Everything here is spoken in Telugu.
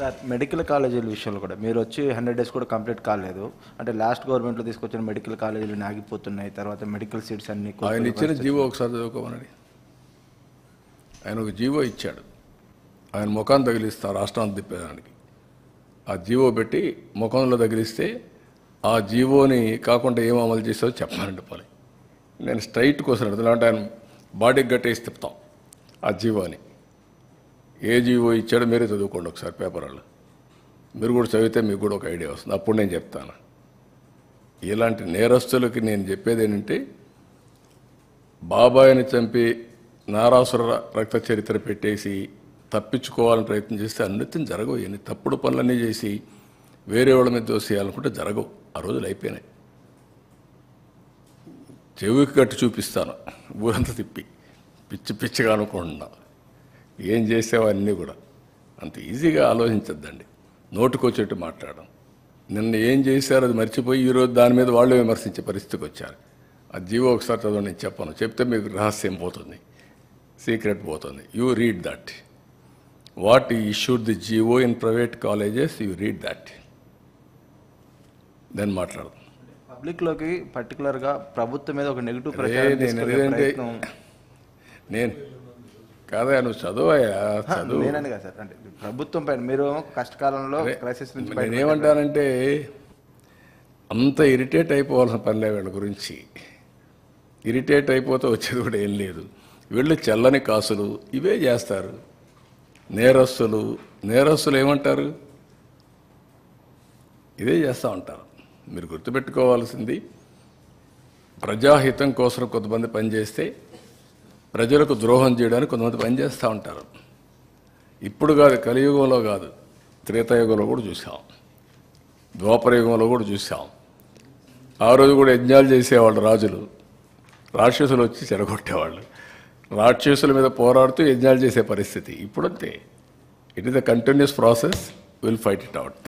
సార్ మెడికల్ కాలేజీల విషయంలో కూడా మీరు వచ్చి 100 డేస్ కూడా కంప్లీట్ కాలేదు. అంటే లాస్ట్ గవర్నమెంట్లో తీసుకొచ్చిన మెడికల్ కాలేజీలు ఆగిపోతున్నాయి. తర్వాత మెడికల్ సీట్స్ అన్ని ఆయన ఇచ్చిన జీవో ఒకసారి చదువుకోమనండి. ఆయన ఒక జీవో ఇచ్చాడు, ఆయన ముఖాన్ని తగిలిస్తా రాష్ట్రాన్ని తిప్పేదానికి. ఆ జీవో పెట్టి ముఖంలో తగిలిస్తే ఆ జీవోని కాకుండా ఏం అమలు చేసావో చెప్పానండి పోనీ. నేను స్ట్రైట్ కోసం అంటే ఆయన బాడీకి గట్టేసి తిప్పుతాం ఆ జీవోని. ఏ జీవో ఇచ్చాడో మీరే చదువుకోండి ఒకసారి పేపర్లో. మీరు కూడా చదివితే మీకు కూడా ఒక ఐడియా వస్తుంది. అప్పుడు నేను చెప్తాను. ఇలాంటి నేరస్తులకి నేను చెప్పేది ఏంటంటే, బాబాయిని చంపి నారాసుర రక్త చరిత్ర పెట్టేసి తప్పించుకోవాలని ప్రయత్నం చేస్తే అన్నిటిని జరగవు. ఎన్ని తప్పుడు పనులన్నీ చేసి వేరే వాళ్ళ మీద దోసేయాలనుకుంటే జరగవు. ఆ రోజులు అయిపోయినాయి. చెవికి కట్టి చూపిస్తాను ఊరంతా తిప్పి, పిచ్చి పిచ్చిగా అనుకుంటున్నా. ఏం చేసావో అన్నీ కూడా అంత ఈజీగా ఆలోచించద్దండి. నోటుకొచ్చేట్టు మాట్లాడడం. నిన్న ఏం చేశారో అది మర్చిపోయి ఈరోజు దాని మీద వాళ్ళు విమర్శించే పరిస్థితికి వచ్చారు. ఆ జీవో ఒకసారి చదువు, నేను చెప్పను. చెప్తే మీకు రహస్యం పోతుంది, సీక్రెట్ పోతుంది. You read that. What issued the GO in private colleges, you read that, then మాట్లాడదాం. పబ్లిక్లోకి పర్టికులర్గా ప్రభుత్వం మీద ఒక నెగిటివ్ ప్రచారం నేను కాదా, నువ్వు చదువయ్యా, చదువు. నేనని కదా సార్, అంటే ప్రభుత్వం పైన మీరు కష్టకాలంలో క్రైసిస్ నుంచి నేనేమంటానంటే, అంత ఇరిటేట్ అయిపోవాల్సిన పనిలే వీళ్ళ గురించి. ఇరిటేట్ అయిపోతే వచ్చేది కూడా ఏం లేదు. వీళ్ళు చెల్లని కాసులు ఇవే చేస్తారు. నేరస్తులు ఏమంటారు, ఇదే చేస్తూ ఉంటారు. మీరు గుర్తుపెట్టుకోవాల్సింది, ప్రజాహితం కోసం కొంతమంది పనిచేస్తే ప్రజలకు ద్రోహం చేయడానికి కొంతమంది పనిచేస్తూ ఉంటారు. ఇప్పుడు కాదు, కలియుగంలో కాదు, త్రేతాయుగంలో కూడా చూసాం, ద్వాపరయుగంలో కూడా చూసాం. ఆ రోజు కూడా యజ్ఞాలు చేసేవాళ్ళు రాజులు, రాక్షసులు వచ్చి చెడగొట్టేవాళ్ళు. రాక్షసుల మీద పోరాడుతూ యజ్ఞాలు చేసే పరిస్థితి ఇప్పుడంతే. It is the continuous process. Will fight it out.